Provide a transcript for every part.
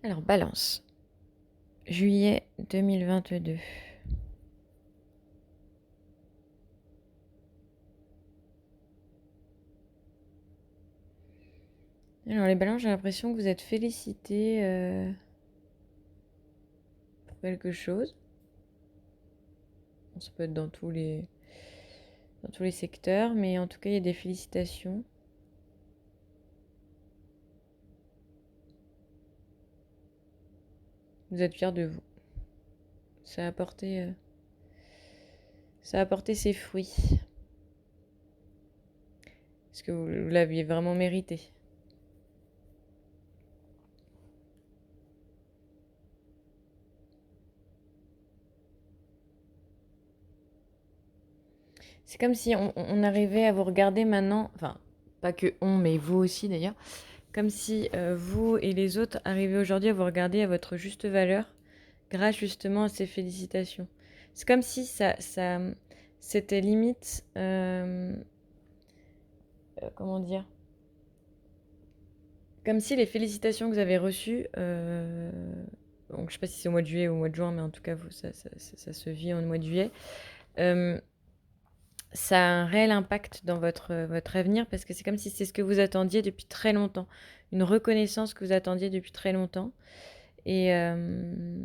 Alors, Balance, juillet 2022. Alors, les balances, j'ai l'impression que vous êtes félicités pour quelque chose. Bon, ça peut être dans tous les secteurs, mais en tout cas, il y a des félicitations. Vous êtes fiers de vous. Ça a apporté ses fruits. Parce que vous l'aviez vraiment mérité. C'est comme si on arrivait à vous regarder maintenant, enfin, pas que on, mais vous aussi d'ailleurs, comme si vous et les autres arrivaient aujourd'hui à vous regarder à votre juste valeur grâce justement à ces félicitations. C'est comme si c'était limite, comment dire, comme si les félicitations que vous avez reçues, donc je sais pas si c'est au mois de juillet ou au mois de juin, mais en tout cas ça se vit en mois de juillet, euh, ça a un réel impact dans votre avenir parce que c'est comme si c'est ce que vous attendiez depuis très longtemps, une reconnaissance que vous attendiez depuis très longtemps. Et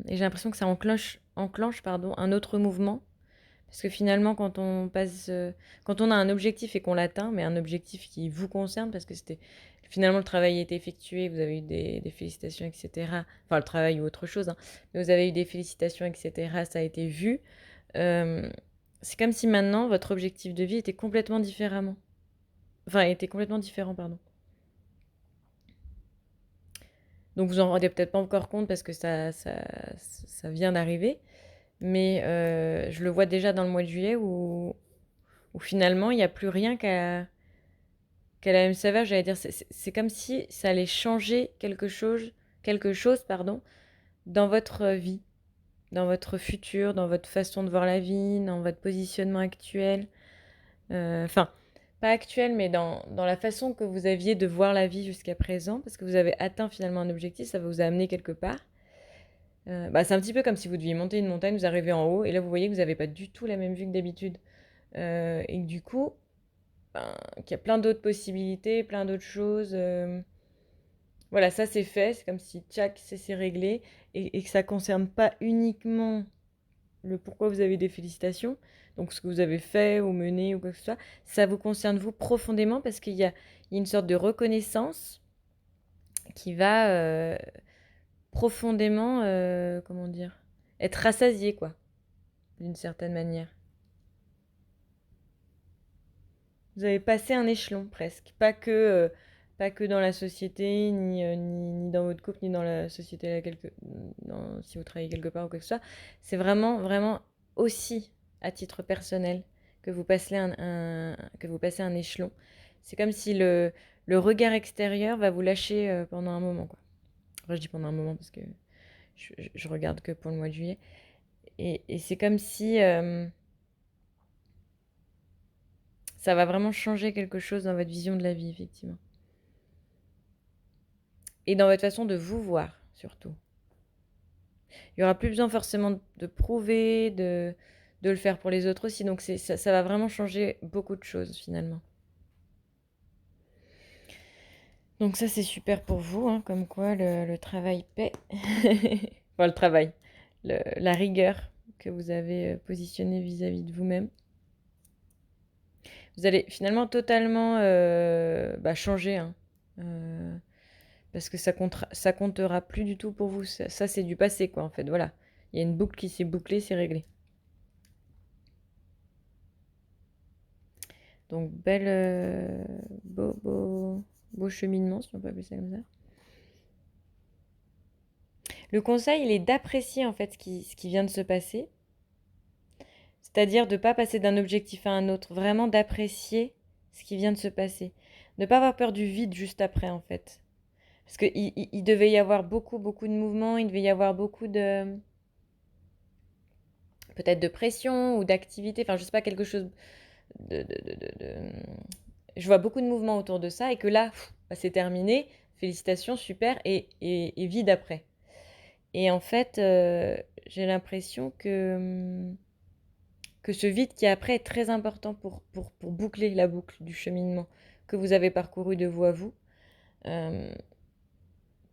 j'ai l'impression que ça enclenche un autre mouvement. Parce que finalement, quand on a un objectif et qu'on l'atteint, mais un objectif qui vous concerne, parce que finalement le travail a été effectué, vous avez eu des félicitations, etc. Enfin, le travail ou autre chose, hein, mais vous avez eu des félicitations, etc. Ça a été vu. Euh, c'est comme si maintenant votre objectif de vie était complètement différemment. Enfin, était complètement différent, pardon. Donc vous en rendez peut-être pas encore compte parce que ça vient d'arriver. Mais je le vois déjà dans le mois de juillet où finalement, il n'y a plus rien qu'à la même saveur. J'allais dire, c'est comme si ça allait changer quelque chose pardon, dans votre vie, dans votre futur, dans votre façon de voir la vie, dans votre positionnement actuel. Enfin, pas actuel, mais dans la façon que vous aviez de voir la vie jusqu'à présent, parce que vous avez atteint finalement un objectif, ça vous a amené quelque part. C'est un petit peu comme si vous deviez monter une montagne, vous arrivez en haut, et là vous voyez que vous n'avez pas du tout la même vue que d'habitude. Et que du coup, qu'il y a plein d'autres possibilités, plein d'autres choses. Voilà, ça c'est fait, c'est comme si tchac, c'est réglé, et que ça ne concerne pas uniquement le pourquoi vous avez des félicitations, donc ce que vous avez fait ou mené ou quoi que ce soit, ça vous concerne vous profondément parce qu'il y a une sorte de reconnaissance qui va profondément, comment dire, être rassasiée, quoi, d'une certaine manière. Vous avez passé un échelon presque, pas que dans la société, ni dans votre couple, ni dans la société si vous travaillez quelque part ou quoi que ce soit. C'est vraiment, vraiment aussi à titre personnel que vous passez un échelon. C'est comme si le regard extérieur va vous lâcher pendant un moment, quoi. Enfin, je dis pendant un moment parce que je regarde que pour le mois de juillet. Et c'est comme si ça va vraiment changer quelque chose dans votre vision de la vie, effectivement. Et dans votre façon de vous voir, surtout. Il n'y aura plus besoin forcément de prouver, de le faire pour les autres aussi. Donc ça va vraiment changer beaucoup de choses, finalement. Donc ça, c'est super pour vous, hein, comme quoi le travail paie. Enfin, le travail. La rigueur que vous avez positionnée vis-à-vis de vous-même. Vous allez finalement totalement changer, hein. Parce que ça comptera plus du tout pour vous. Ça, c'est du passé, quoi, en fait. Voilà. Il y a une boucle qui s'est bouclée, c'est réglé. Donc, beau cheminement, si on peut appeler ça comme ça. Le conseil, il est d'apprécier, en fait, ce qui vient de se passer. C'est-à-dire de ne pas passer d'un objectif à un autre. Vraiment d'apprécier ce qui vient de se passer. Ne pas avoir peur du vide juste après, en fait. Parce qu'il devait y avoir beaucoup, beaucoup de mouvements. Il devait y avoir beaucoup de... peut-être de pression ou d'activité. Enfin, je sais pas, quelque chose je vois beaucoup de mouvements autour de ça et que là, c'est terminé, félicitations, super, et vide après. Et en fait, j'ai l'impression que ce vide qui après est très important pour boucler la boucle du cheminement que vous avez parcouru de vous à vous. Euh,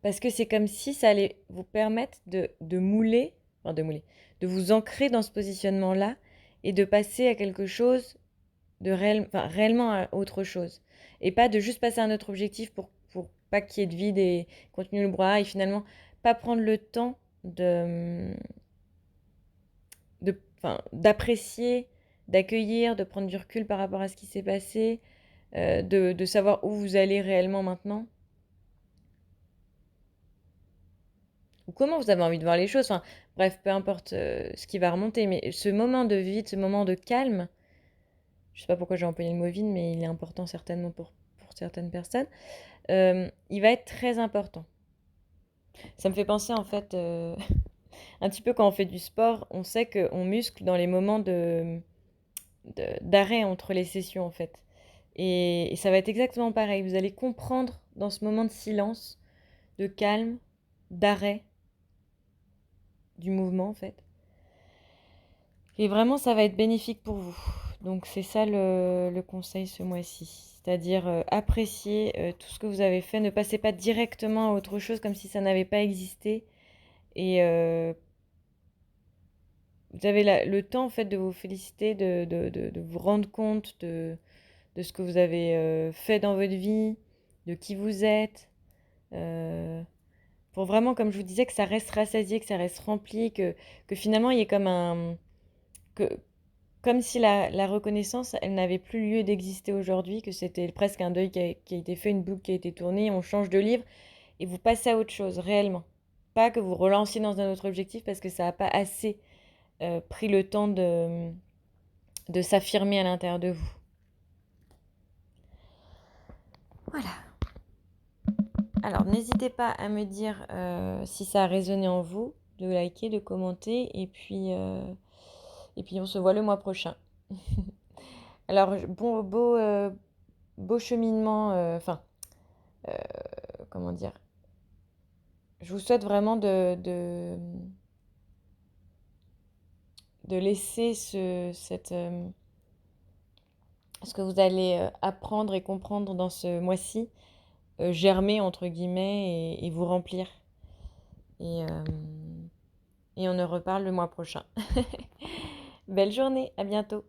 Parce que c'est comme si ça allait vous permettre de mouler, enfin de mouler, de vous ancrer dans ce positionnement-là et de passer à quelque chose de réel, enfin, réellement à autre chose. Et pas de juste passer à un autre objectif pour pas qu'il y ait de vide et continuer le bras et finalement pas prendre le temps enfin, d'apprécier, d'accueillir, de prendre du recul par rapport à ce qui s'est passé, de savoir où vous allez réellement maintenant. Ou comment vous avez envie de voir les choses. Enfin, bref, peu importe ce qui va remonter, mais ce moment de vide, ce moment de calme, je sais pas pourquoi j'ai employé le mot vide, mais il est important certainement pour certaines personnes, il va être très important. Ça me fait penser en fait, un petit peu quand on fait du sport, on sait qu'on muscle dans les moments d'arrêt entre les sessions en fait. Et ça va être exactement pareil. Vous allez comprendre dans ce moment de silence, de calme, d'arrêt du mouvement en fait. Et vraiment, ça va être bénéfique pour vous. Donc c'est ça le conseil ce mois-ci. C'est-à-dire apprécier tout ce que vous avez fait. Ne passez pas directement à autre chose comme si ça n'avait pas existé. Et vous avez le temps en fait de vous féliciter, de vous rendre compte de ce que vous avez fait dans votre vie, de qui vous êtes. Pour vraiment, comme je vous disais, que ça reste rassasié, que ça reste rempli, que finalement il y ait comme que, comme si la reconnaissance, elle n'avait plus lieu d'exister aujourd'hui, que c'était presque un deuil qui a été fait, une boucle qui a été tournée, on change de livre et vous passez à autre chose, réellement. Pas que vous relanciez dans un autre objectif parce que ça n'a pas assez pris le temps de s'affirmer à l'intérieur de vous. Voilà. Alors, n'hésitez pas à me dire si ça a résonné en vous, de liker, de commenter, et puis on se voit le mois prochain. Alors, beau cheminement, enfin, comment dire, je vous souhaite vraiment de laisser ce que vous allez apprendre et comprendre dans ce mois-ci germer, entre guillemets, et vous remplir. Et, euh, et on en reparle le mois prochain. Belle journée, à bientôt.